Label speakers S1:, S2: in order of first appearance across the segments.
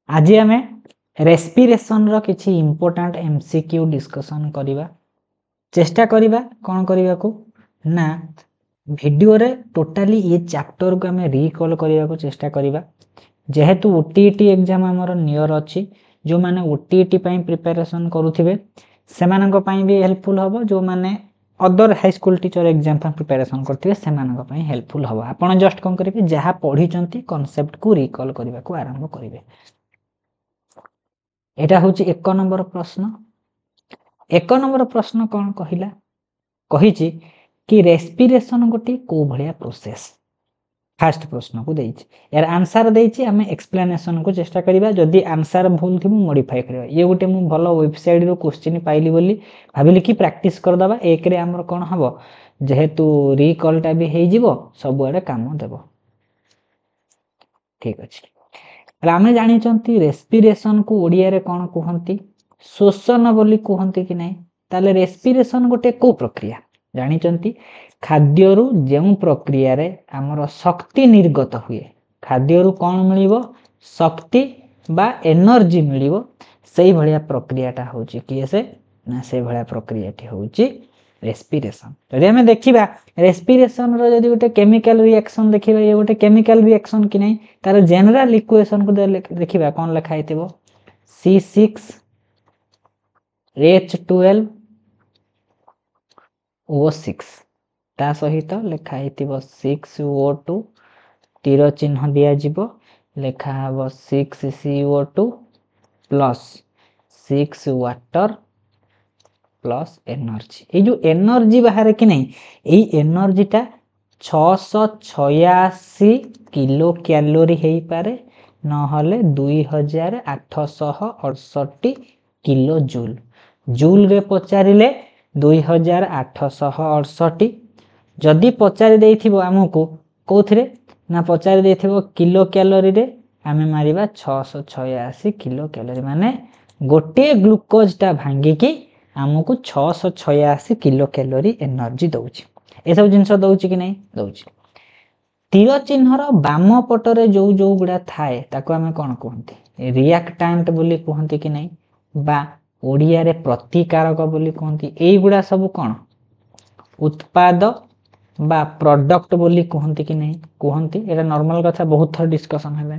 S1: आज आम रेस्पिरेशन रो किछि इंपोर्टेंट एमसीक्यू डिस्कशन करिबा चेष्टा करिबा कोन करिबा को ना वीडियो रे टोटाली ये चैप्टर को हमें रिकॉल करिबा को चेष्टा करिबा जेहेतु ओटीईटी एग्जाम हमर नियर अछि जो माने ओटीईटी पई प्रिपरेशन करूथिबे सेमानक पई भी हेल्पफुल हबो जो माने other high school teacher exam पई प्रिपरेशन करथिबे सेमानक पई हेल्पफुल हबो आपण जस्ट कोन करिबे जहा पढी चंती कांसेप्ट को रिकॉल करिबा को आरंभ करिबे एटा होची 1 नंबर प्रश्न 1 नंबर प्रश्न कौन कहिला कहिची कि रेस्पिरेशन गोटी को भलिया प्रोसेस फर्स्ट प्रश्न को देइची यार आंसर देइची हमें एक्सप्लेनेशन को चेष्टा करिबा जदी आंसर भूल थिबो मॉडिफाई करबा ये गोटे मु भलो वेबसाइट रो क्वेश्चन पाइली बोली भाबिली कि प्रैक्टिस कर दबा एक रे हमर कोन हबो जेहेतु रिकॉलटा भी हेइ जिवो सब आडे काम देबो ठीक अछि आमे जानी चंती रेस्पिरेशन को ओडिया रे कोन कहंती श्वसन बोली कहंती कि नहीं ताले रेस्पिरेशन गोटे को प्रक्रिया जानी चंती खाद्यरु जेउ प्रक्रिया रे हमर शक्ति निर्गत हुए खाद्यरु कोन मिलिबो शक्ति बा एनर्जी मिलिबो सेही भलिया प्रक्रियाटा होची किसे ना से भलिया प्रक्रियाटी होची रेस्पिरेशन जदि हमें देखिबा रेस्पिरेशन रो जदि गोटे केमिकल रिएक्शन देखिबा ये गोटे केमिकल रिएक्शन कि नहीं तार जनरल इक्वेशन को देखिबा कोन लिखा हेतिबो C6H12 O6 ता सहित लिखा हेतिबो 6O2 तीर चिन्ह दिया जिवो लिखा हबो 6CO2 plus 6 water plus energy ये जो एनर्जी बाहर कि नहीं यही एनर्जीटा 686 किलो कैलोरी हेई पारे नहले 2868 किलो जूल जूल रे पचारिले 2868 जदि पचारि देइथिबो हमकु कोथरे ना पचारि देइथिबो किलो कैलोरी रे आमे मारिबा 686 किलो कैलोरी माने गोटे ग्लूकोज टा भांगी की हमको 686 किलो कैलोरी एनर्जी दउची ए सब जिंस दउची कि नहीं दउची तीर चिन्हर बाम पटरे जो जो गुडा थाए ताको हमें कोन कहंती रिएक्टेंट बोली कहंती कि नहीं बा ओडिया रे प्रतिकारक बोली कहंती एई गुडा सब कोन उत्पाद बा प्रोडक्ट बोली कहंती कि नहीं कहंती एटा नॉर्मल कथा बहुत थर डिस्कशन हेबे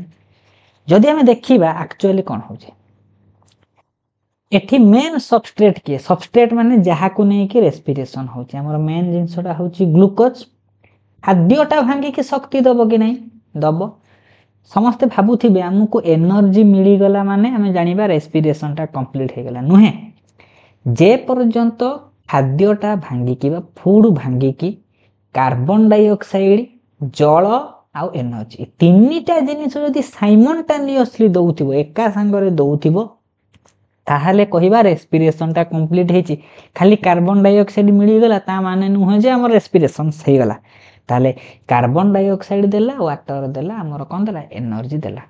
S1: जदि हमें देखिबा एक्चुअली कोन होजे एठी मेन सबस्ट्रेट के सबस्ट्रेट माने जहा को नै कि रेस्पिरेशन होची हमर मेन जिंसटा होची ग्लूकोज खाद्यटा भांगी कि शक्ति दबो कि नहीं दबो समस्त भाबुथिबे हमको एनर्जी मिली गला माने हमें जानिबा रेस्पिरेशन टा कंप्लीट हे गला नुहे जे पर्यंत खाद्यटा भांगी कि बा फूड भांगी कि कार्बन डाइऑक्साइड जल आउ एनर्जी तीनटा जिनिस जदी साइमल्टेनियसली दउथिबो एका संगरे दउथिबो ताहले कहिबा रेस्पिरेशन टा कंप्लीट हेची खाली कार्बन डाइऑक्साइड मिली गला ता माने नुहे जे हमर रेस्पिरेशन सही गला ताले कार्बन डाइऑक्साइड देला वाटर देला हमर कोन देला एनर्जी देला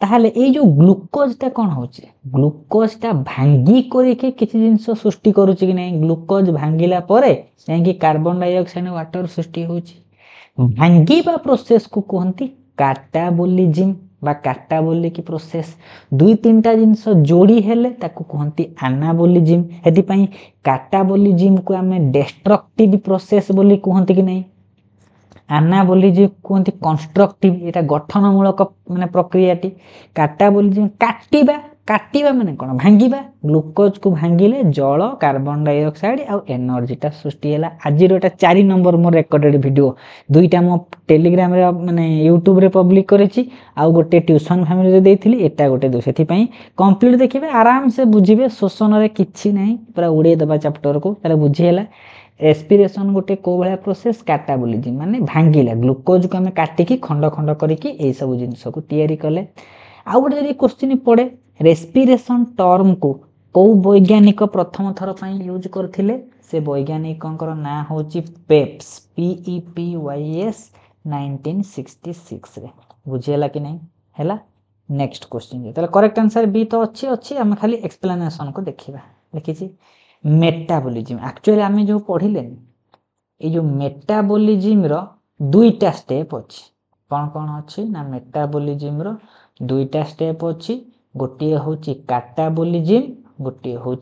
S1: ताहले ए जो ग्लूकोज ता कोन होची ग्लूकोज ता भांगी करी के किछि जिंस सृष्टि करूची कि नहीं ग्लूकोज भांगीला परे जाई कि कार्बन डाइऑक्साइड वाटर सृष्टि होची भांगीबा प्रोसेस को कहंती काटाबोलिज्म बा काटाबोली की प्रोसेस दुई तीनटा जिंस जोड़ी हेले ताको कहंती एनाबोलिज्म हेदि पई काटाबोलिज्म को हमें डिस्ट्रक्टिव प्रोसेस बोली कहंती कि नहीं एनाबोलिज्म कहंती कंस्ट्रक्टिव एटा गठनमूलक माने प्रक्रियाटी काटाबोलिज्म काटिबा माने कोन भांगीबा ग्लूकोज को भांगीले जल कार्बन डाइऑक्साइड आ एनर्जी टा सृष्टि हैला आज रोटा 4 नंबर मोर रेकॉर्डेड वीडियो दुईटा मो टेलीग्राम रे माने YouTube रे पब्लिक करेची आ गोटे ट्यूशन फैमिली रे देइथिली एटा गोटे दो सेथि पई कंप्लीट देखिबे आराम से बुझिबे शोषण रे किछि नहीं पूरा उड़े दबा चैप्टर को ताले बुझी हैला रेस्पिरेशन गोटे को भलिया प्रोसेस काटाबोलिज्म माने भांगीला ग्लूकोज को हमें काटी की खंड खंड करी की ए सब जिंस को तयारी कले आ गोटे जदी क्वेश्चन पड़े रेस्पिरेशन टर्म को वैज्ञानिक प्रथम थर पई यूज करथिले से वैज्ञानिकंकर ना होची पेप्स PEPYS 1966 रे बुझियला कि नहीं हैला नेक्स्ट क्वेश्चन तले करेक्ट आंसर बी तो अच्छी हम खाली एक्सप्लेनेशन को देखिबा देखिछि मेटाबॉलिज्म एक्चुअली हमें जो पढ़िले ए जो मेटाबॉलिज्म रो दुईटा स्टेप अछि कोन कोन अछि ना मेटाबॉलिज्म रो दुईटा स्टेप अच्छी गोटे हूँ काटाबोलिजिम गोटे हूँ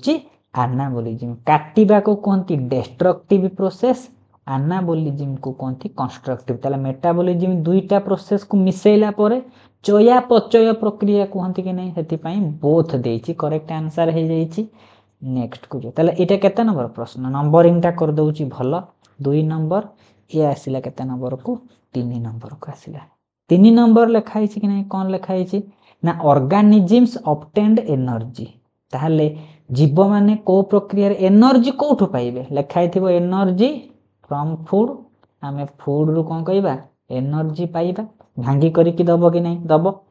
S1: आनाबोलिजिम। काटिबा को कहती डिस्ट्रक्टिव प्रोसेस आनाबोलिजिम को कहती कंस्ट्रक्टिव। ताला मेटाबोलिजिम दुईटा प्रोसेस को मिसेला परे चयापचय प्रक्रिया कहती कि नहीं से बोथ देछि करेक्ट आंसर हो जाइछि। नेक्स्ट को ताले एटा केते नंबर प्रश्न नंबरिंग टा कर दउछि भलो 2 नंबर ये आसिला केते नंबर को 3 नंबर को आसिला 3 नंबर लिखाई कि नहीं कौन लिखाई ना ऑर्गेनिजम्स ऑब्टेन्ड एनर्जी। ताहले जीव माने को प्रक्रिया एनर्जी कोठु पाइबे लिखाई थिबो एनर्जी फ्रॉम फूड आमे फूड रु कोन कहबा एनर्जी पाइबा भांगी करी कि दबो कि नहीं दबो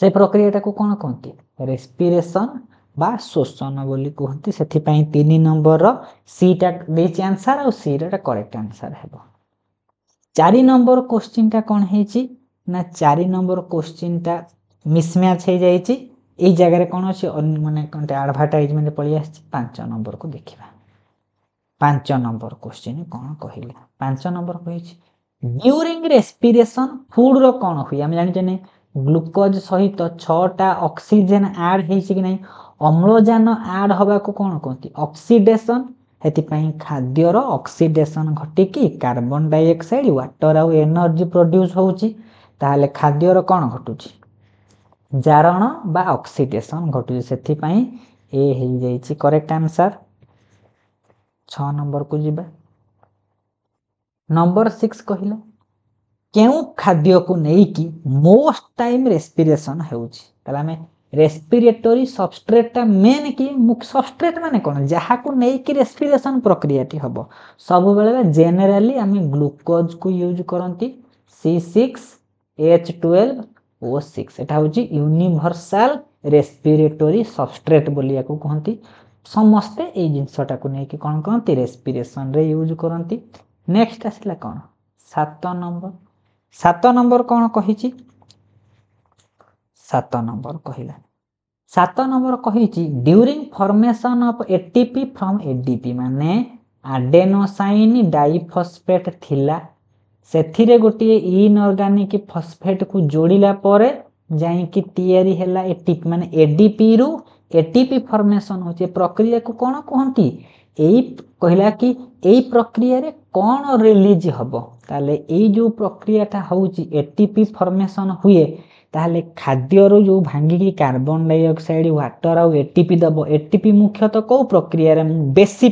S1: से प्रक्रिया को कौन कहती रेस्पिरेशन बा शोषण बोली कहती। से 3 नंबर सीटा देछि आंसर और सी रा करेक्ट आंसर हेबो। 4 नंबर क्वेश्चन टा कौन है ना 4 नंबर क्वेश्चन टा मिसमैच हो जाइछि एई जगह रे कौन अछि माने कोनटे एडवर्टाइजमेंट पळि आछि 5 नंबर को देखिबा। 5 नंबर क्वेश्चन कौन कहिला 5 नंबर कहिछि ड्यूरिंग रेस्पिरेशन फूड रो कौन हुई हम जानि जने ग्लूकोज सहित 6टा ऑक्सीजन ऐड हेछि कि नहीं अम्लजान ऐड हवा को कौन कहती ऑक्सीडेशन। हेतिपाई खाद्यर ऑक्सीडेशन घटिकी कार्बन डाइऑक्साइड वाटर आउ एनर्जी प्रोड्यूस होउची ताहले खाद्यर कौन घटुची जारण बा ऑक्सीडेशन घटुची सेथिपाई ए हे जाइछि करेक्ट आंसर। 6 नंबर को जिबा नंबर 6 कहिला केउ खाद्य को नहीं कि मोस्ट टाइम रेस्पिरेशन हेउची ताला हमें रेस्पिरेटरी सबस्ट्रेट मेन कि मुख्य सबस्ट्रेट माने कौन जहाँ को नहीं कि रेस्पिरेशन प्रक्रिया टी हम सब बेले जेनेराली आम ग्लूकोज को यूज करती C6H12O6 एटा हूँ यूनिवर्सल रेस्पिरेटरी सबस्ट्रेट बोलिया को कहती समस्ते ये जिनसटा को नहीं कि कौन कहती रेस्पिरेशन रे यूज करती। नेक्स्ट आसला कौन 7 नंबर 7 नंबर कौन कही 7 नंबर कहला 7 नंबर कही during formation of ATP from ADP माने आडेनोसाइन डाइफॉस्फेट थिला सेथिरे गोटे इनऑर्गेनिक फॉस्फेट को जोड़िला परे जाई कि तयारी हैला एटीपी माने एडीपी रु एटीपी फॉर्मेशन होचे प्रक्रिया को कौन कहती एई कहला कि एई प्रक्रिया रे कौन रिलीज हबो ताले एई जो प्रक्रियाटा होउची एटीपी फॉर्मेशन हुए ताहले खाद्य रो जो भांगी की कार्बन डाइऑक्साइड वाटर आउ एटीपी दबो एटीपी मुख्यतः को प्रक्रिया रे बेसी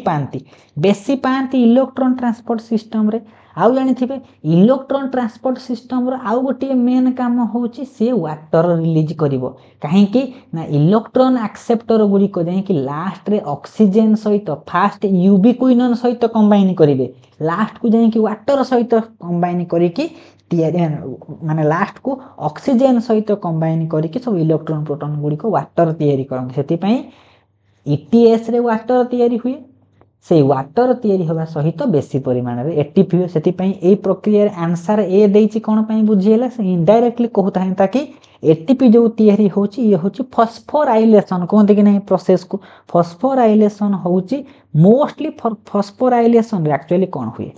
S1: पांती इलेक्ट्रॉन ट्रांसपोर्ट सिस्टम रे आउ जानि थिबे इलेक्ट्रॉन ट्रांसपोर्ट सिस्टम रो आउ गोटे मेन काम होउची से वाटर रिलीज करिवो काहे कि ना इलेक्ट्रॉन एक्सेप्टर गुडी को जाई कि लास्ट रे ऑक्सीजन सहित फास्ट यूबिक्विनोन सहित कंबाइन करिवे लास्ट को जाई कि वाटर सहित कंबाइन करी कि माने लास्ट को ऑक्सीजन सहित कंबाइन करी सब इलेक्ट्रॉन प्रोटॉन गुडी को वाटर तयारी करन सेति पई ईटीएस रे वाटर तयारी हुए से वाटर तयारी होगा सहित बेसी परिमाण रे एटीपी हुए सेति पई ए प्रक्रिया रे आंसर ए देछि कोन पई बुझिएला से इनडायरेक्टली कहता है ताकि एटीपी जो तयारी होची ये होची फॉस्फोराइलेशन कहते कि नहीं प्रोसेस को फॉस्फोराइलेशन होची मोस्टली फॉस्फोराइलेशन रे एक्चुअली कोन हुए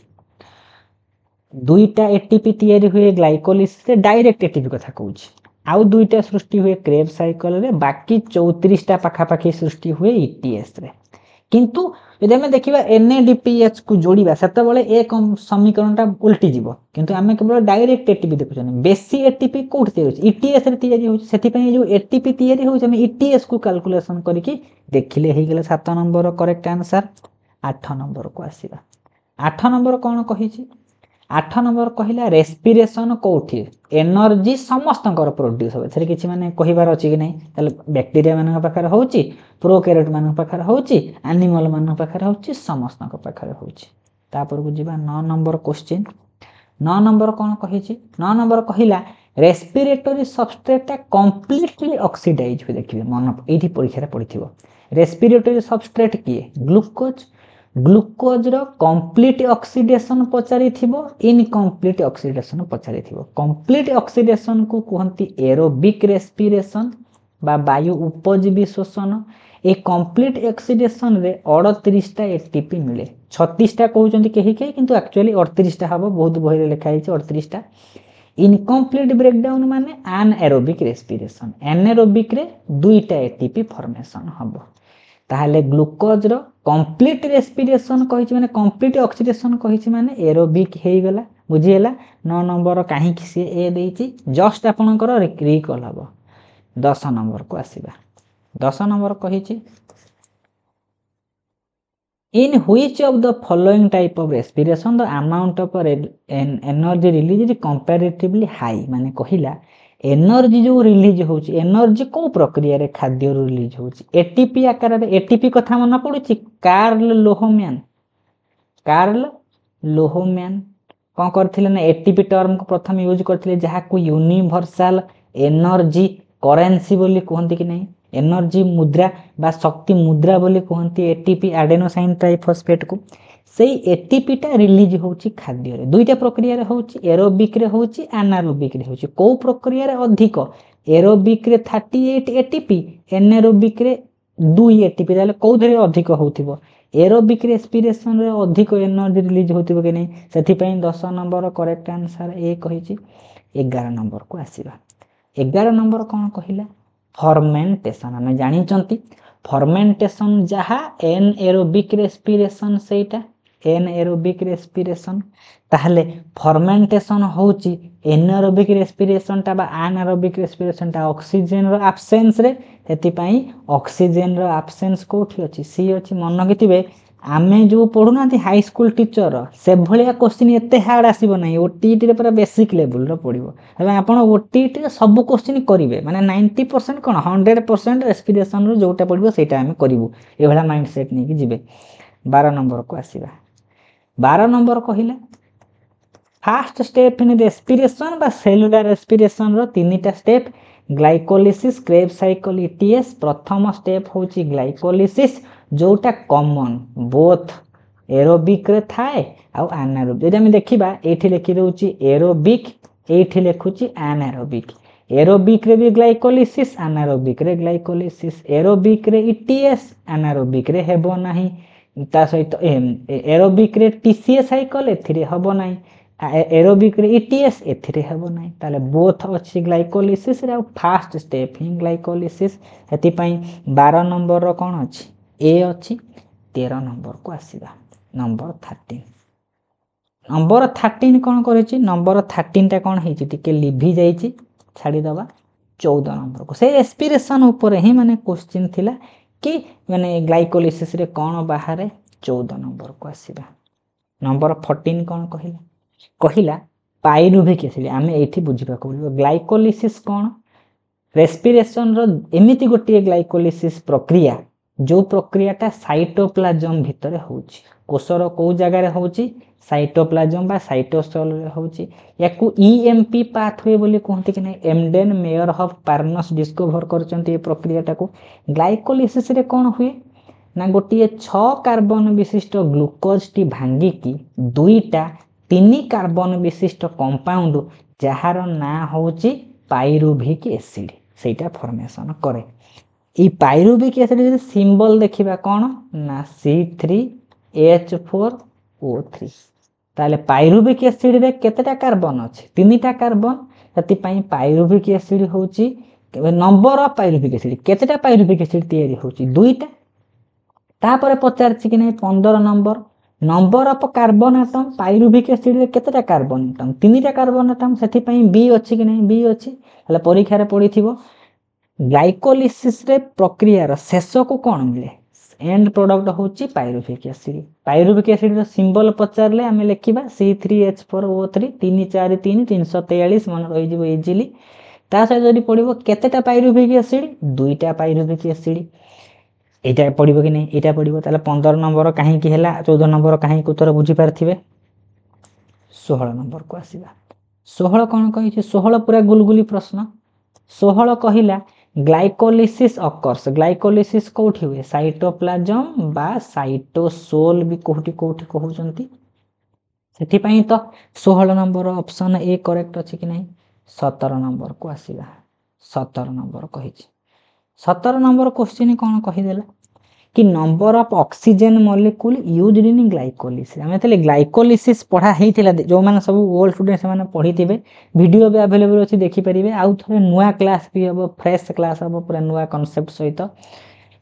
S1: दुईटा एटीपी तयारी हुए ग्लाइकोलिसिस रे डायरेक्ट एटीपी कथा कहूची आउ दुईटा सृष्टि हुए क्रेब साइकिल रे बाकी 34टा पाखा पाखी सृष्टि हुए ईटीएस रे किंतु यदि हमें देखिबा एनएडीपीएच को जोड़िबा सेते बेले एक समीकरणटा उल्टी जीवो किंतु हमें केवल डायरेक्ट एटीपी देखुछन बेसी एटीपी कोठी तयारी होची ईटीएस रे तयारी होची सेति पई जो एटीपी तयारी होची हमें ईटीएस को कैलकुलेशन करिकि देखिले हे गेले 7 नंबर करेक्ट आंसर। 8 नंबर को आसीबा 8 नंबर कोन कहिछि 8 नंबर कहिला रेस्पिरेशन कोठी एनर्जी समस्तंकर प्रोड्यूस होबे थरे किछि माने कहिबार अछि कि नै ताले बैक्टीरिया मानक पाखर होउची प्रोकैरियोट मानक पाखर होउची एनिमल मानक पाखर होउची समस्तंक पाखर होउची। तापर को जिबा 9 नंबर क्वेश्चन 9 नंबर कोन कहिछि 9 नंबर कहिला रेस्पिरेटरी सबस्ट्रेट कंप्लीटली ऑक्सीडाइज हो देखिबे मन एठी परीक्षा रे पडिथिबो रेस्पिरेटरी सबस्ट्रेट किए ग्लूकोज रो कंप्लीट ऑक्सीडेशन पचारि थिबो इनकम्प्लीट ऑक्सीडेशन पचारि थिबो कंप्लीट ऑक्सीडेशन को कहंती एरोबिक रेस्पिरेशन बा वायु उपजीवी शोषण ए कंप्लीट ऑक्सीडेशन रे 38टा एटीपी मिले 36टा कहउचंती केही के किंतु एक्चुअली 38टा हबो बहुत बही रे लिखा हिचे 38टा इनकम्प्लीट ब्रेकडाउन माने अनएरोबिक रेस्पिरेशन एनारोबिक रे दुईटा एटीपी फॉर्मेशन हबो ताहले ग्लूकोज रो कंप्लीट रेस्पिरेशन कहिछि माने कंप्लीट ऑक्सीडेशन कहिछि माने एरोबिक हे गला बुझिएला 9 नंबर काहे कि से ए देछि जस्ट आपनकर रिकॉल हबो 10 नंबर को आसीबा 10 number कहिछि In which of the following type of respiration the amount of energy release is comparatively high माने कहिला एनर्जी जो रिलीज होची एनर्जी को प्रक्रिया रे खाद्य रिलीज होची एटीपी आकार रे एटीपी कथा मन पडुची कार्ल लोहोम्यान कोन करथिले ना एटीपी टर्म को प्रथम यूज करथिले जहा को यूनिवर्सल एनर्जी करेंसी बोली कहंती कि नहीं एनर्जी मुद्रा बा शक्ति मुद्रा बोली कहंती एटीपी एडेनोसाइन ट्राइफॉस्फेट को सेई एटीपी टा रिलीज होची खाद्य रे दुईटा प्रक्रिया रे होची एरोबिक रे होची एनारोबिक रे होची को प्रक्रिया रे अधिक एरोबिक रे 38 एटीपी एनारोबिक रे 2 एटीपी ताले को धरे अधिक होथिबो एरोबिक रेस्पिरेशन रे अधिक एनर्जी रिलीज होथिबो कि नहीं सेथि पई 10 नंबर करेक्ट आंसर ए कहिची 11 नंबर को आसीबा 11 नंबर कोन कहिला फर्मेंटेशन हमें जानी चंती फर्मेंटेशन जहा एन एरोबिक रेस्पिरेशन सेटा एन एरोबिक रेस्पिरेशन ताहले फर्मेंटेशन होची एनारोबिक रेस्पिरेशन ता बा एनारोबिक रेस्पिरेशन ता ऑक्सीजन रो एब्सेंस रे सेति पई ऑक्सीजन रो एब्सेंस कोठी अछि सी अछि मन गतिबे आमे जो पढुना थी हाई स्कूल टीचर से भलिया क्वेश्चन एते हार्ड आसीबो नै ओटीटी रे पूरा बेसिक लेवल रो पडिबो एबे आपण ओटीटी रे सब क्वेश्चन करिवे माने 90% कोन 100% रेस्पिरेशन रो जोटा पडिबो सेटा हम करिवु ए भला माइंडसेट नै कि जिवे 12 नंबर को आसीबा 12 नंबर कहिला फर्स्ट स्टेप इन रेस्पिरेशन बा सेलुलर रेस्पिरेशन रो तीनटा step glycolysis Krebs cycle ETS प्रथम स्टेप होची ग्लाइकोलिसिस जोटा कॉमन बोथ एरोबिक रे थाए आ एनारोबिक जदि हम देखिबा एठी लिखि दोची एरोबिक एठी लिखुची एनारोबिक एरोबिक रे भी ग्लाइकोलिसिस एनारोबिक रे ग्लाइकोलिसिस एरोबिक रे ईटीएस एनारोबिक रे हेबो नाही ता सहित एरोबिक रे टीसीए साइकिल एथिरे हबो नाही एरोबिक रे ईटीएस एथिरे हेबो नाही ताले बोथ अछि ग्लाइकोलिसिस रे फर्स्ट स्टेप हि ग्लाइकोलिसिस हेति पई 12 नंबर रो कोन अछि ए अछि 13 नंबर को आसीबा नंबर 13 नंबर 13 कोन करेछि नंबर 13 ता कोन हेछि टिके लिभि जाईछि छाडी दबा 14 नंबर को से रेस्पिरेशन ऊपर ही माने क्वेश्चन थिला कि माने ग्लाइकोलिसिस रे कोन बाहरे 14 नंबर को आसीबा नंबर 14 कोन कहिला पाइरुविक एसिड आमे एठी बुझिबा को ग्लाइकोलिसिस कोन रेस्पिरेशन रो एमिति गोटी ग्लाइकोलिसिस प्रक्रिया जो प्रक्रियाटा साइटोप्लाज्म भितरे होउची कोषर को जगह रे होउची साइटोप्लाज्म बा साइटोसोल रे होउची याकू ईएमपी पाथवे बोली कहंती कि नै Embden mayor of Parnas discover करचंती ए प्रक्रियाटा को ग्लाइकोलिसिस रे कोन हुए ना गोटी 6 कार्बन विशिष्ट ग्लूकोज टी भांगी की दुईटा 3 कार्बन विशिष्ट कंपाउंड जहार ना होउची पाइरुविक एसिड सेटा फॉर्मेशन करे ई पाइरुविक एसिड जे सिंबल देखिबा कोन ना C3H4O3 ताले पाइरुविक एसिड रे केतेटा कार्बन अछि 3टा कार्बन तति पई पाइरुविक एसिड होउची नंबर ऑफ पाइरुविक एसिड केतेटा पाइरुविक एसिड तयारी होउची दुईटा तापर पचारछि कि नै 15 number of carbon atom pyruvic acid रे केतेटा कार्बन एटम 3टा कार्बन एटम सेति पई बी अछि कि नै बी अछि हले परीक्षा रे पढिथिबो ग्लाइकोलिसिस रे प्रक्रिया रो शेष को कोन मिले एंड प्रोडक्ट होची पाइरुविक एसिड रो सिंबल पचारले हमें लिखिबा C3H4O3 343 343 मन रहि जिवो इजीली ता सहित जदी पडिबो केतेटा पाइरुविक एसिड दुईटा पाइरुविक एसिड एटा पडिबो कि नै एटा पडिबो ताले 15 नंबर काहे कि हैला 14 नंबर काहे कि उत्तर बुझी पारथिबे 16 नंबर को आसीबा 16 कोन कहि छै 16 पूरा गुलगुली प्रश्न 16 कहिला ग्लाइकोलिसिस अकर्स ग्लाइकोलिसिस कोठी हुए साइटोप्लाज्म बा साइटोसोल भी कोठी कहउचंती सेठी पई तो 16 नंबर ऑप्शन ए करेक्ट अछि कि नै 17 नंबर को आसीबा 17 नंबर कहि छै 17 नंबर क्वेश्चन कोन कहि देला कि number of oxygen molecule used in glycolysis आम जो ग्लाइकोलिसिस पढ़ा होता जो मैंने सब ओल्ड स्टूडेंट से पढ़ी थे वीडियो भी अवेलेबल अच्छी देखिपारे आउ थे नुआ क्लास भी हम फ्रेश क्लास हम पूरा नुआ कॉन्सेप्ट सहित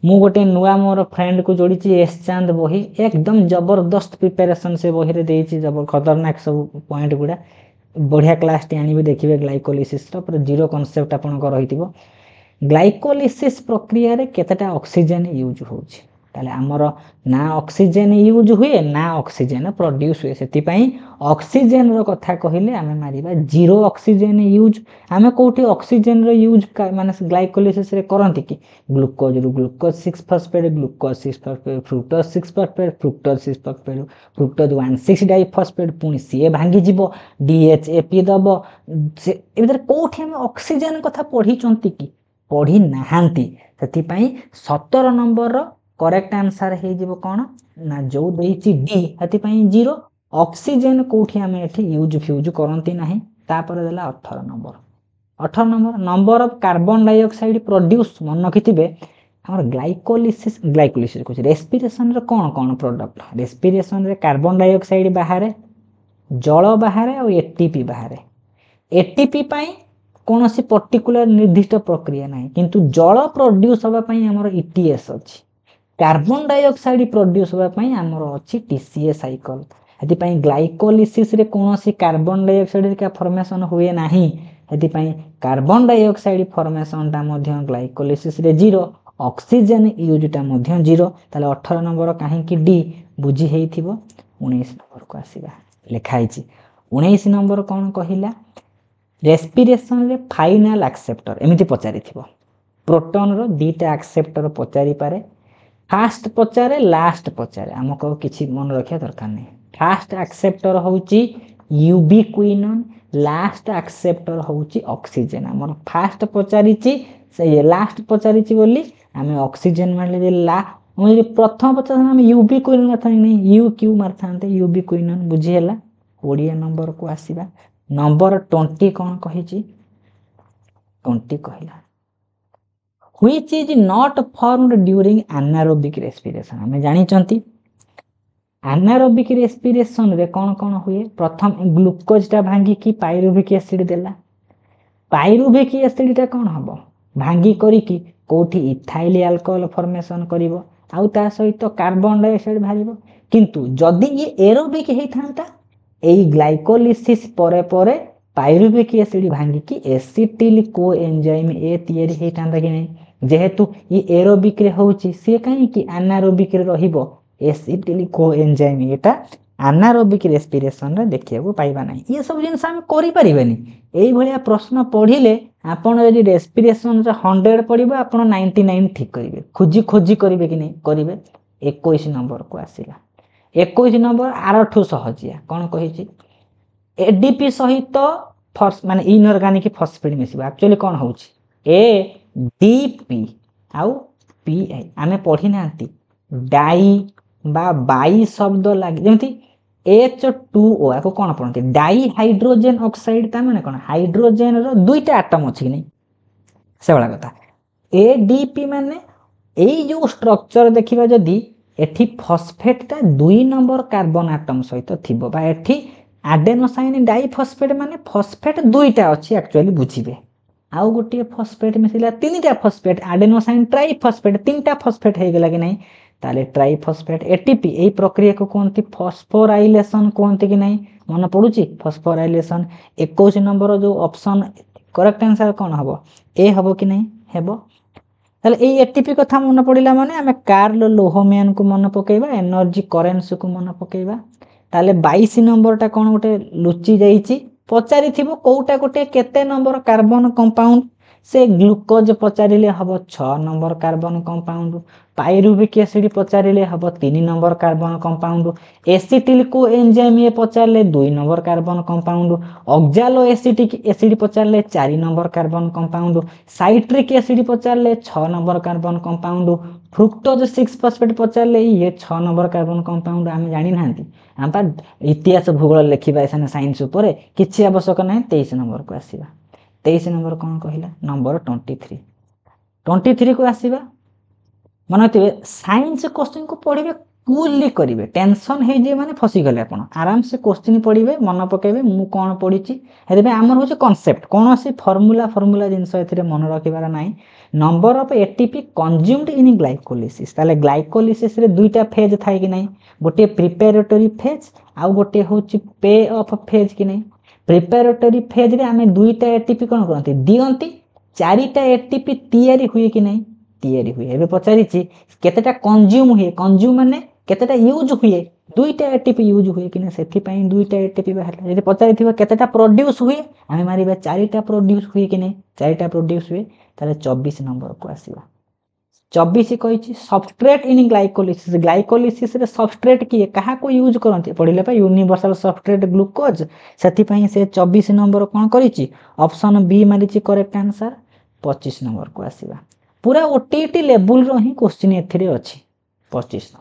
S1: मु गोटे नुआ मोर फ्रेंड को जोड़ी एस चांद बही एकदम जबरदस्त प्रिपेरेसन से बही रे जबर खतरनाक सब पॉइंट गुड़ा बढ़िया क्लास टी आनी देखिए ग्लाइकोलिसिस पूरा जीरो कॉन्सेप्ट आपंकर रही ग्लाइकोलिसिस प्रक्रिया रे केतेटा ऑक्सीजन यूज होछि ताले हमर ना ऑक्सीजन यूज हुए ना ऑक्सीजन प्रोड्यूस हुए सेति पई ऑक्सीजन रो कथा कहिले आमे मारिबा जीरो ऑक्सीजन यूज आमे कोठी ऑक्सीजन रो यूज माने ग्लाइकोलिसिस रे करंती कि ग्लूकोज रो glucose 6 phosphate glucose 6 phosphate fructose 6 phosphate fructose 6 phosphate fructose 1,6 diphosphate पुनी सी भांगी जीवो डीएचएपी दबो से एबेर कोठी आमे ऑक्सीजन कथा पढ़ी चंती कि पढ़ी नाहांती सेति पई 17 नंबर रो करेक्ट आंसर हे जीवो कोन ना जो देइची डी हेति पई जीरो ऑक्सीजन कोठी आमे एठी यूज फ्यूज करंती नाही तापर देला 18 number number of carbon dioxide produce मन रखिथिबे हमर ग्लाइकोलिसिस कुछ रेस्पिरेशन रे कोन प्रोडक्ट रेस्पिरेशन रे कार्बन डाइऑक्साइड बाहरे जल बाहरे और एटीपी बाहरे एटीपी पई कोनोसी पर्टिकुलर निर्दिष्ट प्रक्रिया नाही किंतु जल प्रोड्यूस होबा पई हमर ईटीएस अछि कार्बन डाइऑक्साइड प्रोड्यूस होबा पई हमर अछि टीसीए साइकिल हेति पई ग्लाइकोलिसिस रे कोनोसी कार्बन डाइऑक्साइड का फॉर्मेशन हुए नाही हेति पई कार्बन डाइऑक्साइड फॉर्मेशन ता मध्य ग्लाइकोलिसिस रे जीरो ऑक्सीजन यूज ता मध्य जीरो ताले 18 नंबर काहे कि डी बुझी हेइथिबो 19 नंबर को आसीबा लिखाई छी 19 नंबर कोन कहिला रेस्पिरेशन रे फाइनल एक्सेप्टर एमिति पचारि थिबो प्रोटॉन रो दीटा एक्सेप्टर पचारि पारे फास्ट पचारे लास्ट पचारे हमको किछि मन रखिया दरकार नहीं फास्ट एक्सेप्टर होउची यूबिक्विनोन लास्ट एक्सेप्टर होउची ऑक्सीजन हमर फास्ट पचारिची से लास्ट पचारिची बोली हमें ऑक्सीजन मारले जे ला हम प्रथम पचार हम यूबिक्विनोन मारथा नहीं यू क्यू मारथांते यूबिक्विनोन बुझी हला 20 नंबर को आसीबा नंबर 20 कोन कहिची 20 कहिला which is not formed during anaerobic respiration हमें जानी चंती anaerobic respiration रे कौन हुए प्रथम ग्लूकोज टा भांगी की पायरुविक एसिड देला पायरुविक एसिड टा कौन हबो भांगी करी की कोठी इथाइल अल्कोहल फॉर्मेशन करिवो आउ ता सहित कार्बन डाइऑक्साइड भारिबो किंतु जदी ये एरोबिक हेई थांता एई ग्लाइकोलिसिस परे परे पायरुविक एसिड भांगी की एसिटिल को एंजाइम ए तयारी हेई थांता कि नहीं जेहेतु ये एरोबिक रे होउची से काहे कि एनारोबिक रे रहिबो एसिटिल को एंजाइम एटा एनारोबिक रेस्पिरेशन रे देखियाबो पाइबा नाही ये सब जिंस हम करि परिबेनी एई भलिया प्रश्न पढिले आपण यदि रेस्पिरेशन रे 100 पडिबो आपण 99 ठीक करिवे खोजी करिवे कि नहीं करिवे 21 नंबर को आसीला 21 नंबर आरठु सहजिया कोन कहिची एडीपी सहित माने इनऑर्गेनिक फॉस्फेट मिसिबा एक्चुअली कोन होउची ए डीपी आउ पीआई आमे पढ़ी नांती डाई बा बाई शब्द लागे जेमति H2O याको कोन पढंती डाई हाइड्रोजन ऑक्साइड ता माने कोन हाइड्रोजन रो दुईटा एटम अछि नै से वाला कथा एडीपी माने एई जो स्ट्रक्चर देखिबा जदी एठी फॉस्फेट ता 2 नंबर कार्बन एटम सहित थिबो बा एठी एडेनोसाइन डाइफॉस्फेट माने फॉस्फेट दुईटा अछि एक्चुअली बुझिबे आउ गोटे फॉस्फेट मिसिला तीनटा फॉस्फेट एडेनोसाइन ट्राइफॉस्फेट तीनटा फॉस्फेट हे गेला कि नहीं ताले ट्राइफॉस्फेट एटीपी एई प्रक्रिया को कोनती फॉस्फोराइलेशन कोनती कि नहीं मन पडुची फॉस्फोराइलेशन 21 नंबर जो ऑप्शन करेक्ट आंसर कोन हबो ए हबो कि नहीं हेबो ताले एई एटीपी कथा मन पडिला माने हमें कार्ल लोहमैन को मन पकेइबा एनर्जी करेंसी को मन पकेइबा ताले 22 नंबर ता कोन गोटे लुची जाईची पचारि थिबो कोउटा गोटे केते नंबर कार्बन कंपाउंड से ग्लूकोज पचारिले हबो 6 number carbon compound pyruvic acid पचारिले हबो 3 number carbon compound acetyl coenzyme A पचारले 2 number carbon compound oxaloacetic acid पचारले 4 number carbon compound citric acid पचारले 6 number carbon compound fructose 6 phosphate पचारले ये 6 नंबर कार्बन कंपाउंड आमे जानि नांती हम पा इतिहास भूगोल लेखिबा एसने साइंस ऊपर किछि आवश्यक नाही 23 नंबर को आसीबा 23 नंबर कोन कहिला नंबर 23 को आसीबा मन रखिए साइंस क्वेश्चन को पढ़े कूलली करेंगे टेंशन हो माने फसीगले आप आराम से क्वेश्चन पढ़े मन पकेबे मु कौन पढ़ी आमर हूँ कनसेप्ट कौन सी फर्मूला फर्मूला जिनस मन रखार ना number of ATP consumed in glycolysis ताले ग्लाइकोलिसिस रे दुईटा फेज थाए कि नहीं गोटे प्रिपेरेटरी फेज आउ गोटे हूँ पे ऑफ फेज कि नहीं प्रिपेरेटरी फेज रे आमे दुईटा एटीपी कौन करते दियंती चारिटा एटीपी तैयारी हुए कि नहीं तैयारी हुए एबे पचारि केतेटा कंज्यूम हुए कंज्यूम माने केतेटा यूज हुए दुईटा एटीपी यूज हुए कि नहीं से दुईटा एटीपी बाहर यदि पचारि केतेटा प्रोड्यूस हुए आमे मारिबा चारिटा प्रोड्यूस हुए कि नहीं चारिटा प्रोड्यूस हुए ताले 24 नंबर को आसीबा 24 कही सबस्ट्रेट इन ग्लाइकोलिसिस ग्लाइकोलिसिस रे सबस्ट्रेट किए कहा को यूज करते पढ़िले पा यूनिवर्सल सबस्ट्रेट ग्लूकोज से से 24 नंबर कौन करिछि ऑप्शन बी मारिछि करेक्ट आंसर 25 नंबर को आसीबा पूरा ओटीटी लेवल रो ही क्वेश्चन एथिरे अछि 25 नंबर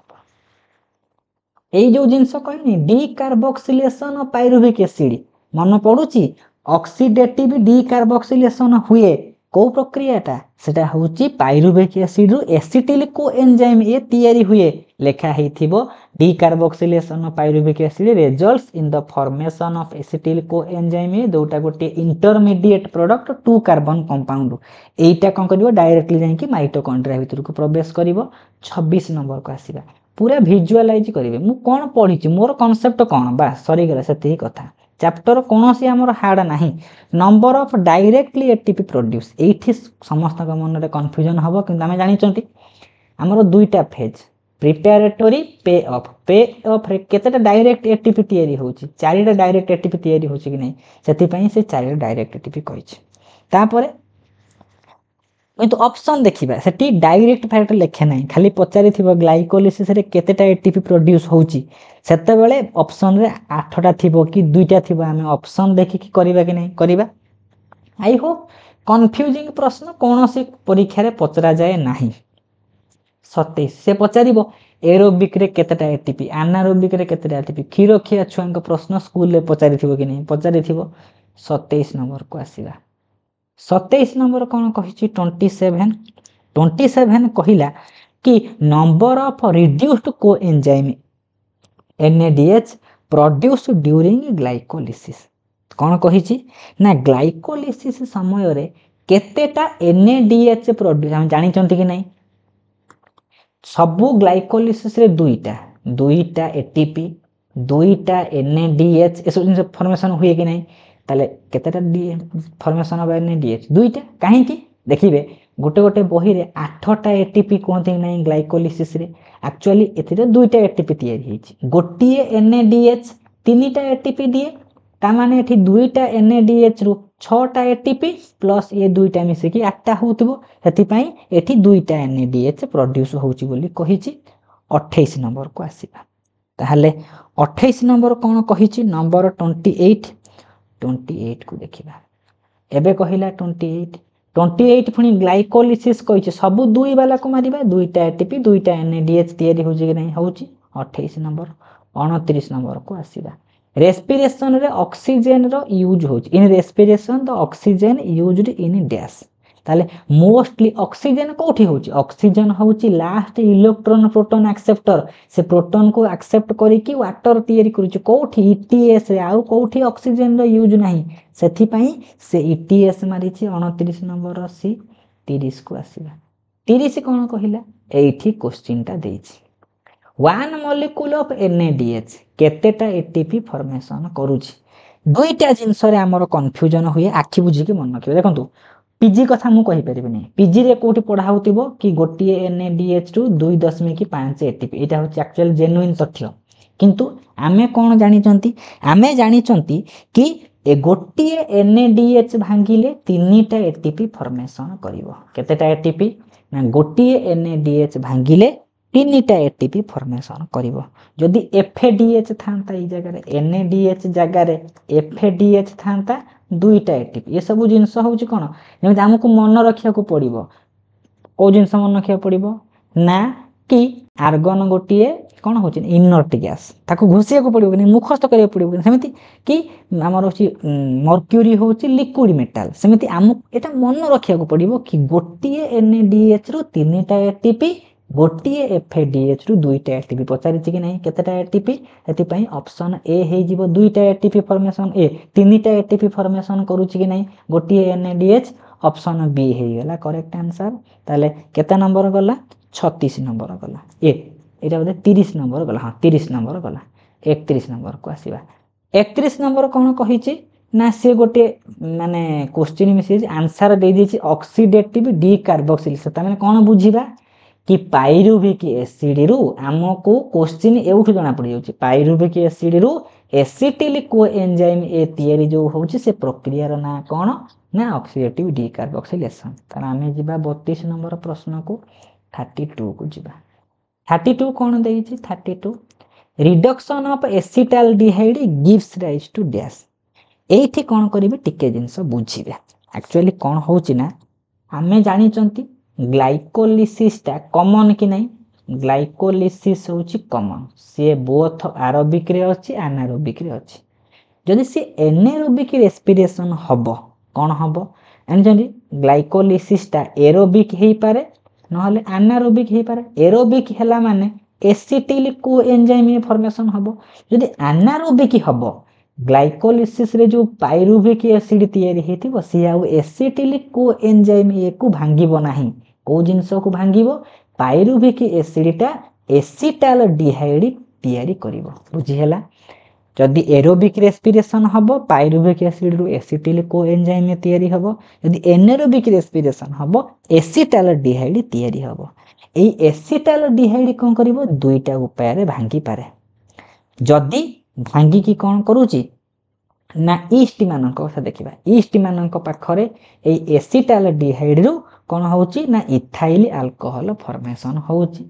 S1: एई जो जिंस कहनी decarboxylation of pyruvic acid मन पडुछि ऑक्सीडेटिव डी कार्बोक्सिलेशन हुए को प्रक्रियाटा सेटा होची पाइरुविक एसिड रु एसिटिल को एंजाइम ए तैयारी हुए लेखा हेथिबो decarboxylation of pyruvic acid results in the formation of acetyl coenzyme A दोटा गोटे इंटरमीडिएट प्रोडक्ट 2 कार्बन कंपाउंड एटा कोन करिवो डायरेक्टली जाई कि माइटोकॉन्ड्रिया भितर को प्रवेश करिवो 26 नंबर को आसीबा पूरा विजुअलाइज करिवे मु कोन पढिछि मोर कांसेप्ट कोन बा सरी गेला सेति कथा चैप्टर कौन सी आमर हार्ड ना number of directly ATP produce ये समस्त मन में कन्फ्यूजन हम कि आम जानी आमर दुईटा फेज प्रिपेरेटरी पे ऑफ रे केतेटा डायरेक्ट एटीपी तैयारी होची चारिटा डायरेक्ट एटीपी तैयारी होची कि नहीं से चारिटा डायरेक्ट एटीपी कही तो ऑप्शन देखिबा सेठी डायरेक्ट फैक्ट लेखे नहीं खाली पचारि थिबो ग्लाइकोलिसिस रे केतेटा एटीपी प्रोड्यूस होची सेते बेले ऑप्शन रे 8टा थिबो कि 2टा थिबो आमे ऑप्शन देखि कि करबा कि नहीं करबा आई होप कंफ्यूजिंग प्रश्न कौन सी परीक्षा रे पचरा जाए नहीं 27 से पचारिबो एरोबिक रे केतेटा एटीपी एनारोबिक रे केतेटा एटीपी खीरखिया छुआंक प्रश्न स्कूल रे पचारि थिबो कि नहीं पचारि थिबो 27 नंबर को आसीबा 27 नंबर कौन कही 27 कहला कि नंबर ऑफ रिड्यूस्ड को enzyme NADH produce during glycolysis कौन कही ना ग्लाइकोलिसिस समय रे केतेटा NADH प्रोड्यूस हम जानी कि नहीं सबू ग्लाइकोलिसिस रे दुईटा एटीपी दुईटा NADH ए सब जिन फॉर्मेशन हुए कि नहीं ताले केतेटा फॉर्मेशन ऑफ NADH दुईटा कहीं देखिए गोटे गोटे बही रे 8टा एटीपी कहते नहीं ग्लाइकोलिसिस रे एक्चुअली एथिरे दुईटा एटीपी तैयारी हेछि गोटिए NADH 3टा एटीपी दिए ता माने एठी दुईटा NADH रु 6टा एटीपी प्लस ये दुईटा मिसे कि 8टा होतिबो सेति पई एठी दुईटा NADH प्रोड्यूस होछि बोली कहिछि 28 नंबर को आसीबा ताहले 28 नंबर कोन कहिछि नंबर 28 को देखिबा एबे कहिला 28 पुनी ग्लाइकोलिसिस कहिछि सब दुई वाला को मारिबा दुईटा एटीपी दुईटा NADH तैयारी होछि कि नहीं होछि 28 नंबर 29 नंबर को आसीबा रेस्पिरेशन रे ऑक्सीजन रो यूज होछि in respiration the oxygen used in dash ताले मोस्टली ऑक्सीजन कोठी होछि ऑक्सीजन होछि लास्ट इलेक्ट्रॉन प्रोटॉन एक्सेप्टर से प्रोटॉन को एक्सेप्ट करी कि वाटर तैयारी करूछि कोठी ETS रे आउ कोठी ऑक्सीजन रो यूज नाही सेथि पई से ETS मारिछि 29 नंबर सी 30 को आसीबा 30 कोन कहिला एठी क्वेश्चन ता देछि 1 मॉलिक्यूल ऑफ NADH केतेटा एटीपी फॉर्मेशन करूछि दुईटा जिंस रे हमर कंफ्यूजन हुए आखि बुझी के मन रखिबे देखंतु पीजी कथा मु कहि परिबे नै पीजी रे कोठी पढा होतिबो कि गोटिए NADH टू 2.5 एटीपी एटा होछि एक्चुअल जेन्युइन तथ्य किंतु आमे कोन जानि चंती आमे जानि चंती कि ए गोटिए NADH भांगिले 3टा एटीपी फॉर्मेशन करिवो केतेटा एटीपी ना गोटिए NADH भांगिले 3टा एटीपी फॉर्मेशन करिवो जदि FADH थांता ई जगह रे NADH जगह रे FADH थांता दुईटा एटीपी ये सब जिनस होउची कोन जेमि हमकु मन रखिया को पड़िबो ओ जिनस मन रखिया पड़िबो ना कि आर्गन गोटिए कोन होची इनर्ट गैस ताको घुसिया को पड़िबो नि मुखस्त करिया पड़िबो सेमिति कि हमर होची मर्क्यूरी होची लिक्विड मेटल सेमिति हम एटा मन रखिया को पड़िबो कि गोटिए NADH रो 3टा एटीपी गोटे FADH रु दुईटा ATP पचारि कि नहीं केतेटा ATP से ऑप्शन ए हो दुईटा ATP फॉर्मेशन ए तीनटा ATP फॉर्मेशन करूची कि नहीं गोटे NADH ऑप्शन बी हो गला करेक्ट आंसर ताले केते नंबर गला 36 नंबर गला ए एटा बोले 30 नंबर गला हाँ 30 नंबर गला 31 नंबर को आसीबा 31 नंबर कौन कहिची ना से गोटे माने क्वेश्चन मेसेज आंसर दे दीची ऑक्सीडेटिव डी कार्बोक्सिल से माने कौन बुझीबा कि पाइरुविक एसिड रु आमको क्वेश्चन एउठु जना पड़ जाउची पाइरुविक एसिड रु एसिटिल कोएंजाइम ए तयारी जो होउची से प्रक्रिया रो ना कौन ना ऑक्सीडेटिव डी कार्बोक्सिलेशन तार आमे जिबा 32 नंबर प्रश्न को 32 को जिबा 32 कौन देइची 32 reduction of acetaldehyde gives rise to dash एठी कौन करिवे टिके जिंस बुझिबे एक्चुअली कौन होउची ना आमे जानि चंती ग्लाइकोलिसिस टा कॉमन कि नहीं ग्लाइकोलिसिस होउची कॉमन से बोथ एरोबिक रे अछि एनारोबिक रे अछि जदि से एनारोबिक रेस्पिरेशन हबो कौन हबो एनजंदी ग्लाइकोलिसिस टा एरोबिक हेई पारे नहले एनारोबिक हेई पारे एरोबिक हैला माने एसिटिल कोएंजाइम फॉर्मेशन हबो जदि एनारोबिक हबो ग्लाइकोलिसिस रे जो पाइरुविक एसिड तयारी हेतिबो से आउ एसिटिल कोएंजाइम ए को भांगिबो नाही को जिंस को भांगिबो पाइरुविक एसिड टा एसिटाल्डिहाइड तयारी करिवो बुझी हैला जदि एरोबिक रेस्पिरेशन हबो पाइरुविक एसिड रु एसिटिल कोएंजाइम तयारी हबो जदि एनारोबिक रेस्पिरेशन हबो एसिटाल्डिहाइड तयारी हबो एई एसिटाल्डिहाइड कोन करिवो दुईटा उपाय रे भांगी पारे जदि भांगी की कौन करूची ना ईस्ट मानक कथा देखिबा ईस्ट मानक पाखरे ए एसिटाल्डिहाइड रु कौन होउची ना इथाइल अल्कोहल फॉर्मेशन होउची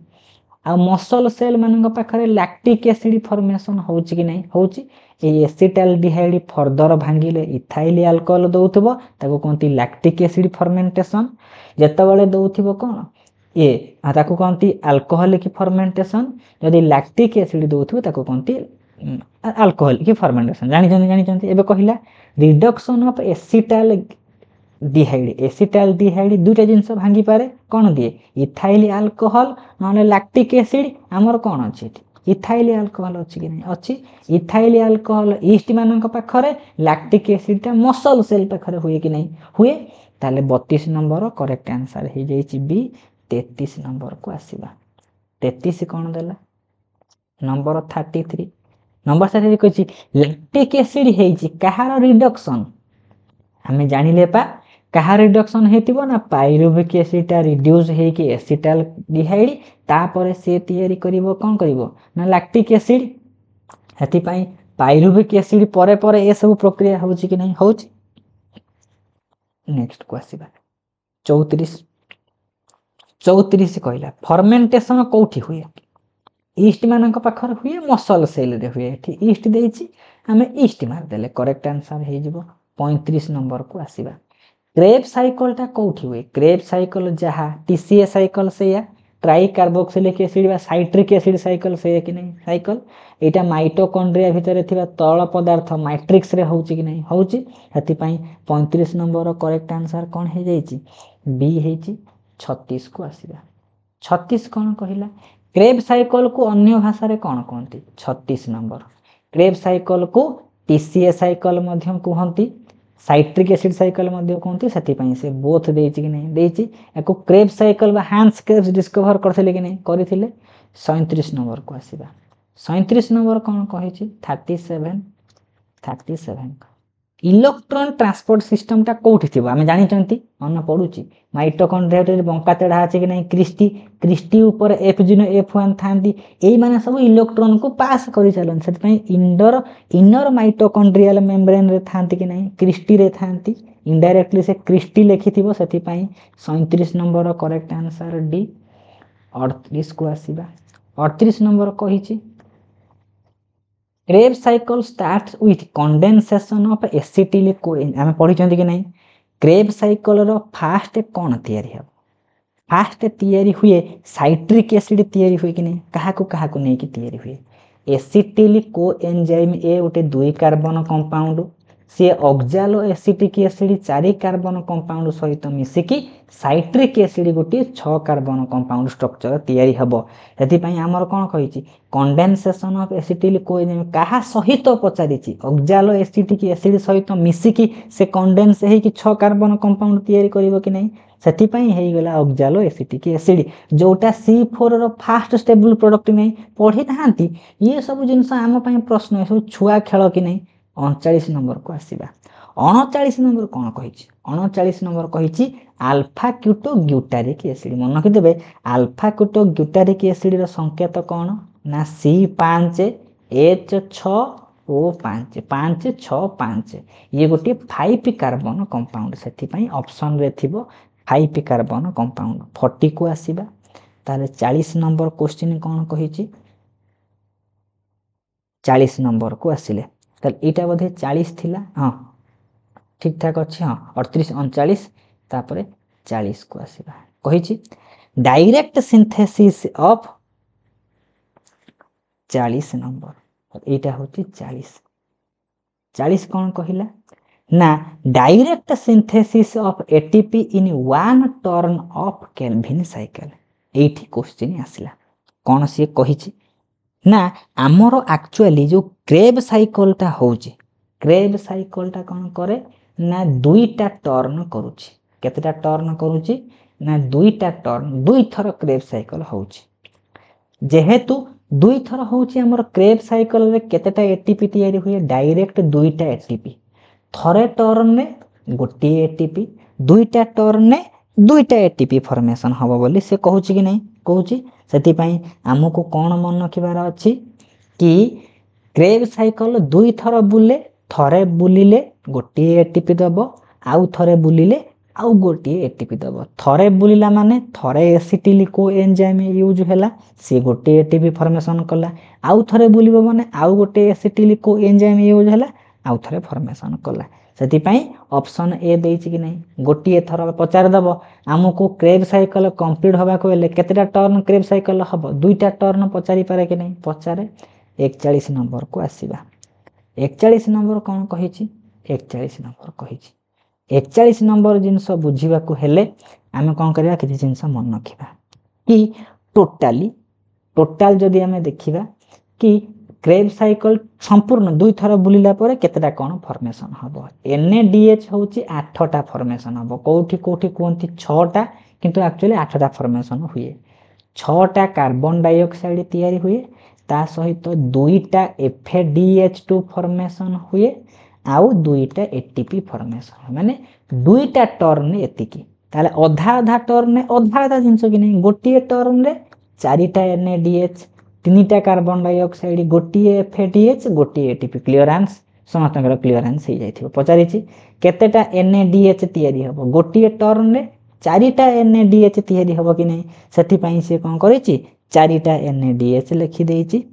S1: आ मसल सेल मानक पाखरे लैक्टिक एसिड फॉर्मेशन होउची कि नहीं होउची ए एसिटाल्डिहाइड फर्दर भांगिले इथाइल अल्कोहल दउथबो ताको कोंती लैक्टिक एसिड फर्मेंटेशन जेतबेले दउथबो कोन ए ताको कोंती अल्कोहलिक फर्मेंटेशन जदि लैक्टिक एसिड दउथबो ताको कोंती अल्कोहल की फर्मेंटेशन जानी एबे कहिला रिडक्शन ऑफ एसिटाल्डिहाइड दुईटा जिंस भांगी पारे कौन दिए इथाइल अल्कोहल नले लैक्टिक एसिड हमर कौन अछि इथाइल अल्कोहल अछि कि नहीं अछि इथाइल अल्कोहल ईस्ट मानक पाखरे लैक्टिक एसिड ता मसल सेल पाखरे हुए कि नहीं हुए ताले 32 नंबर करेक्ट आंसर हे जाईची बी 33 नंबर को आसीबा 33 कौन देला नंबर 33 नंबर 33 कहछि लैक्टिक एसिड हेछि कहार रिडक्शन हमें जानिले पा कहार रिडक्शन हेतिबो ना पाइरुविक एसिड ता रिड्यूस हे कि एसिटाल्डिहाइड तापरे से तयारी करिवो कोन करिवो ना लैक्टिक एसिड हेति पई पाइरुविक एसिड परे परे ए सब प्रक्रिया होछि कि नहीं होछि नेक्स्ट को आसीबा 34 कहला फर्मेंटेशन कोठी हुए ईस्ट मानक पाखर हुए मसल सेल रे हुए एठी ईस्ट देछि हमें ईस्ट मार देले करेक्ट आंसर हे जिवो 35 नंबर को आसीबा क्रेब साइकिल टा कोठी हुए क्रेब साइकिल जहा टीसीए साइकिल से या ट्राई कार्बोक्सिलिक एसिड बा साइट्रिक एसिड साइकिल से कि नहीं साइकिल एटा माइटोकॉन्ड्रिया भितर थिबा तळ पदार्थ मैट्रिक्स रे होउची कि नहीं होउची हेति पई 35 नंबर करेक्ट आंसर कोन हे जाईची बी हेची 36 को आसीबा 36 कोन कहिला क्रेब साइकिल को अन्य भाषा रे कौन कहती 36 नंबर क्रेब साइकिल को टीसीए साइकिल मध्यम कहती साइट्रिक एसिड साइकिल मध्य कहती से से बोथ देछि कि नहीं देछि एको क्रेब साइकिल बा हांस क्रेब्स डिस्कवर करथिले कि नहीं करिथिले 37 नंबर को आसीबा 37 नंबर कौन कहिछि 37 इलेक्ट्रॉन ट्रांसपोर्ट सिस्टम टा कोठी थिबो हमें जानि चंती मन पडुची माइटोकॉन्ड्रिया रे बंका तेढा अछि कि नहीं क्रिस्टी ऊपर F0 F1 थांती एई माने सब इलेक्ट्रॉन को पास करि चलन सेत पई इनर माइटोकॉन्ड्रियल मेम्ब्रेन रे थांती कि नहीं क्रिस्टी रे थांती इनडायरेक्टली से क्रिस्टी लेखिथिबो सेति पई 37 नंबर करेक्ट आंसर डी 38 को आसीबा 38 नंबर कहिछि Kreb cycle starts with condensation of acetyl coenzyme हमें पढ़ी चंती कि नहीं क्रेब साइकिल रो फास्ट कौन तयारी है फास्ट तयारी हुए साइट्रिक एसिड तयारी हुए कि नहीं कहा को नहीं कि तयारी हुए एसिटिल कोएंजाइम ए उटे 2 कार्बन कंपाउंड सी oxaloacetic acid 4 carbon compound सहित मिसिकी साइट्रिक एसिड गोटे 6 कार्बन कंपाउंड स्ट्रक्चर तैयारी हबो सेति आमर कौन कही कंडेनसेशन ऑफ एसिटिल कोएंजाइम कहा सहित पचारिछि ऑक्जालो एसिटिक एसिड सहित मिसिकी से कंडेन्स हेकि 6 कार्बन कंपाउंड तैयारी करिवो कि नहीं सेतिपई हेई गला ऑक्जालो एसिटिक एसिड जोटा C4 रो फास्ट स्टेबल प्रोडक्ट नहीं पढ़ी नांती ये सब जिंस आम पई प्रश्न सब छुआ खेल कि नहीं 39 नंबर को आसीबा 39 नंबर कौन कही 39 नंबर कही आल्फा क्यूटोग्यूटारिक एसिड मन रखिदेवे आल्फा क्यूटोग्यूटारिक एसिड रो संकेत कौन ना C5H6O5 565 ये गोटे 5 कार्बन कंपाउंड से ऑप्शन रे थिबो 5 कार्बन कंपाउंड 40 को आसीबा ताले 40 नंबर क्वेश्चन कौन कही 40 नंबर को आसिले ताले एटा बोधे 40 थिला हाँ ठीक ठाक अच्छी हाँ 38 39 तापरे 40 को आसीबा कही डायरेक्ट सिंथेसिस ऑफ 40 नंबर एटा होची 40 कौन कहिला ना direct synthesis of ATP in 1 turn off Calvin cycle एठी क्वेश्चन आसिला कौन सी कही ना आमर एक्चुअली जो क्रेब साइकिल टा होची क्रेब साइकिल टा कौन करे ना 2टा टर्न करूची केतेटा टर्न करूची ना 2टा टर्न 2 थर क्रेब साइकिल होची जेहेतु 2 थर होची हमर क्रेब साइकिल रे केतेटा एटीपी तैयारी हुए डायरेक्ट 2टा एटीपी थरे टर्न ने गोटे एटीपी 2टा टर्न ने 2टा एटीपी फॉर्मेशन हबो बोली से कहूची कि नहीं कहूची सेति पई हमको कोन मन रखिबार अछि कि क्रेब साइकिल 2 थर बुले थरे बुलिले गोटे एटीपी दबो आउ थरे बुलिले आउ गोटे एटीपी दबो थरे बुलिला माने थरे एसिटिल को एंजाइम यूज हैला से गोटे एटीपी फॉर्मेशन कला आउ थरे बुलिबो माने आउ गोटे एसिटिल को एंजाइम यूज हैला आउ थरे फॉर्मेशन कला सेति पई ऑप्शन ए देछि कि नहीं गोटे थर पचार दबो हमको क्रेब साइकिल कंप्लीट होबा को ले केतेटा टर्न क्रेब साइकिल हबो 2टा टर्न पचारि पारे कि नहीं पचारे 41 नंबर को आसीबा 41 नंबर कौन कही 41 नंबर कही 41 नंबर जिनस बुझीबा को हेले आमे कौन करिया किछि जिनस मन रखिबा कि टोटल जदि आमे देखिबा कि क्रेब साइकिल संपूर्ण 2 थर बुलिला परे केतेटा कोन फॉर्मेशन हबो NADH होची 8टा फॉर्मेशन हबो कोठी कोठी कोंती 6टा किंतु एक्चुअली 8टा फॉर्मेशन हुए 6टा कार्बन डाइऑक्साइड तैयारी हुए ता सहित 2टा FADH2 फॉर्मेशन हुए आउ 2टा ATP फॉर्मेशन माने 2टा टर्न एतिकी ताले आधा टर्न ने आधा जिंस कि नहीं गोटे टर्न रे 4टा NADH 3टा कार्बन डाइऑक्साइड गोटे FADH गोटे ATP क्लियरेंस समस्तकर क्लियरेंस हो जाइथिबो पचारिछि केतेटा NADH तैयारी हबो गोटे टर्न रे 4टा NADH तैयारी हबो कि नहीं सेति पई से कोन करिछि 4टा NADH लिखि देइछि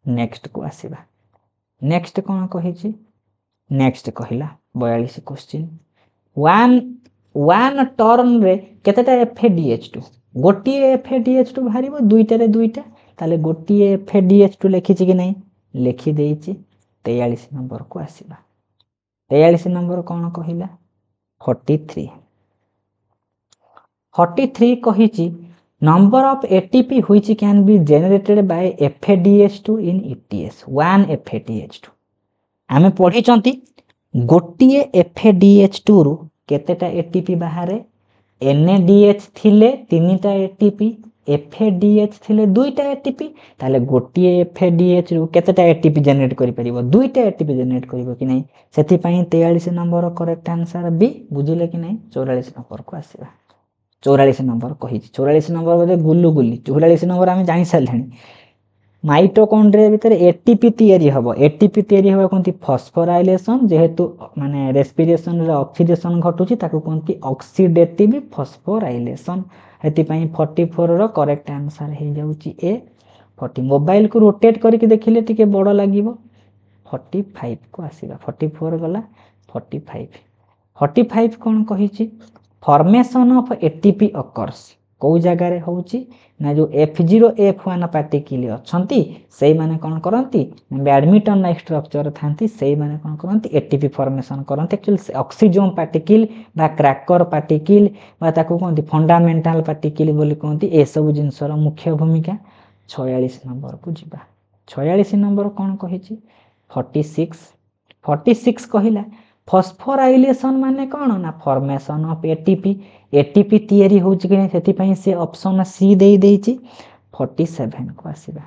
S1: नेक्स्ट को आसीबा नेक्स्ट कोन कहिछि नेक्स्ट कहिला 42 क्वेश्चन 1 टर्न रे केतेटा FADH2 गोटे FADH2 बाहरिबो 2टा रे 2टा ताले गोटे FADH2 लिखिछि कि नहीं लिखि देइछि 43 नंबर को आसीबा 43 नंबर कौन कहिला 43 कहिछि number of ATP which can be generated by FADH2 in ETS 1 FADH2 आमे पढ़ी चंती गोटे FADH2 रु केतेटा ATP बाहरे NADH थिले 3टा ATP FADH थिले 2टा ATP ताले गोटे FADH रु केतेटा ATP जनरेट करि परिबो 2टा ATP जनरेट करिवो कि नहीं सेति पई 43 नंबर करेक्ट आंसर बी बुझिले कि नहीं 44 नंबर को आसीबा 44 नंबर कहि 44 नंबर बोले गुल्लू गुल्ली 44 नंबर आमे जानि सारलेनी माइटोकॉन्ड्रिया भीतर एटीपी तैयारी हबो एटीपी तैयारी हबो कोनती फॉस्फोराइलेशन जेहेतु माने रेस्पिरेशन रे ऑक्सीडेशन घटुची ताकू कोनती ऑक्सीडेटिव फॉस्फोराइलेशन हेति पई 44 रो करेक्ट आंसर हे जाउची ए 40 मोबाइल को रोटेट करके देखिले टिके बड़ लागिवो 45 को आसीबा 44 गला 45 कोन कहिची फॉर्मेशन ऑफ एटीपी अकर्स कौ जगार होची ना जो F0 F1 पार्टिकल अच्छी से माने कौन करती बैडमिंटन लाइक स्ट्रक्चर थांती से माने कौन करती एटीपी फॉर्मेशन करती एक्चुअली ऑक्सीजन पार्टिकल बा क्रैकर पार्टिकल बा ताको कहते फंडामेंटल पार्टिकल बोली कहती ए सब जिनसर मुख्य भूमिका 46 नंबर को जीवा 46 नंबर कौन कही 46 कहला फॉस्फोराइलेशन माने कौन ना फॉर्मेशन ऑफ एटीपी एटीपी तैयारी होची कि नहीं से से ऑप्शन सी दे देची 47 को आसीबा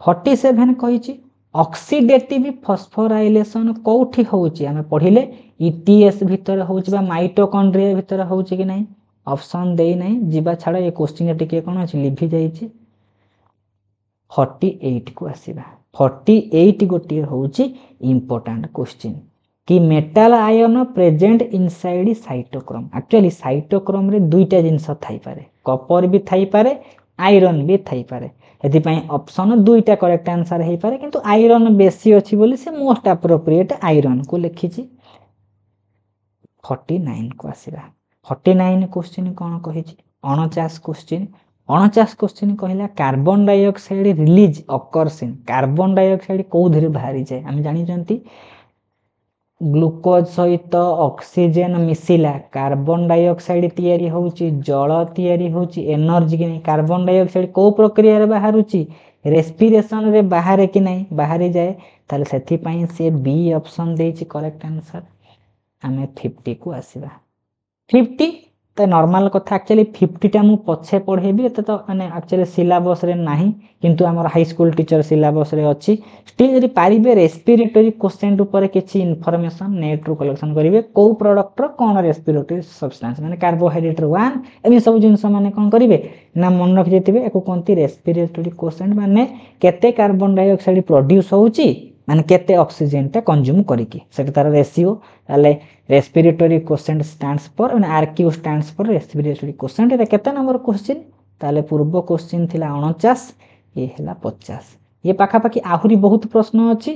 S1: 47 कहिची ऑक्सीडेटिव फॉस्फोराइलेशन कोठी होची हमें पढ़िले ईटीएस भीतर होची बा माइटोकॉन्ड्रिया भीतर होची कि नहीं ऑप्शन दे नहीं जीवा छाड़ ये क्वेश्चन टिके कोन अछि लिखि जाईची 48 को आसीबा 48 गोटी होची इंपोर्टेंट क्वेश्चन कि metal ion present inside cytochrome actually cytochrome रे दुईटा जिनस थाई पारे कॉपर भी थाई पारे आयरन भी थाई पारे एथि पई ऑप्शन दुईटा करेक्ट आंसर हे पारे किंतु आयरन बेसी अछि बोली से मोस्ट एप्रोप्रिएट आयरन को लिखिछि 49 को आसीबा 49 क्वेश्चन कोन कहिछि 49 क्वेश्चन 49 क्वेश्चन कहला carbon dioxide release occurs in carbon dioxide को धरे बाहरी जाय हम जानि जंती ग्लूकोज सहित ऑक्सीजन मिसिला कार्बन डाइऑक्साइड तैयारी होउची जल तैयारी होउची एनर्जी कि नहीं कार्बन डाइऑक्साइड को प्रक्रिया रे बाहरुची रेस्पिरेशन रे बाहर कि नहीं बाहरी जाए ताले सेथि पई से बी ऑप्शन देछि करेक्ट आंसर हमें 50 को आसीबा 50 तो नॉर्मल कथा एक्चुअली 50 टा मु पछे पढेबी एते तो माने एक्चुअली सिलेबस रे नाही किंतु हमर हाई स्कूल टीचर सिलेबस रे अछि स्टिल यदि पारिबे रेस्पिरेटरी क्वेश्चन ऊपर किछि इंफॉर्मेशन नेट रू कलेक्शन करिवे को प्रोडक्ट रो कोन रेस्पिरेटरी सब्सटेंस माने कार्बोहाइड्रेट 1 एमी सब जिंस माने कोन करिवे ना मन रख जेतिबे एको कोनती रेस्पिरेटरी क्वेश्चन माने केते कार्बन डाइऑक्साइड प्रोड्यूस होउची माने केते ऑक्सीजन टा कंज्यूम करिकि सेटा तार रेशियो ताले respiratory question stands for and RQ stands for respiratory question एटा केते नंबर क्वेश्चन ताले पूर्व क्वेश्चन थिला 49 ये हला 50 ये पाखा पाखी आहुरी बहुत प्रश्न अछि।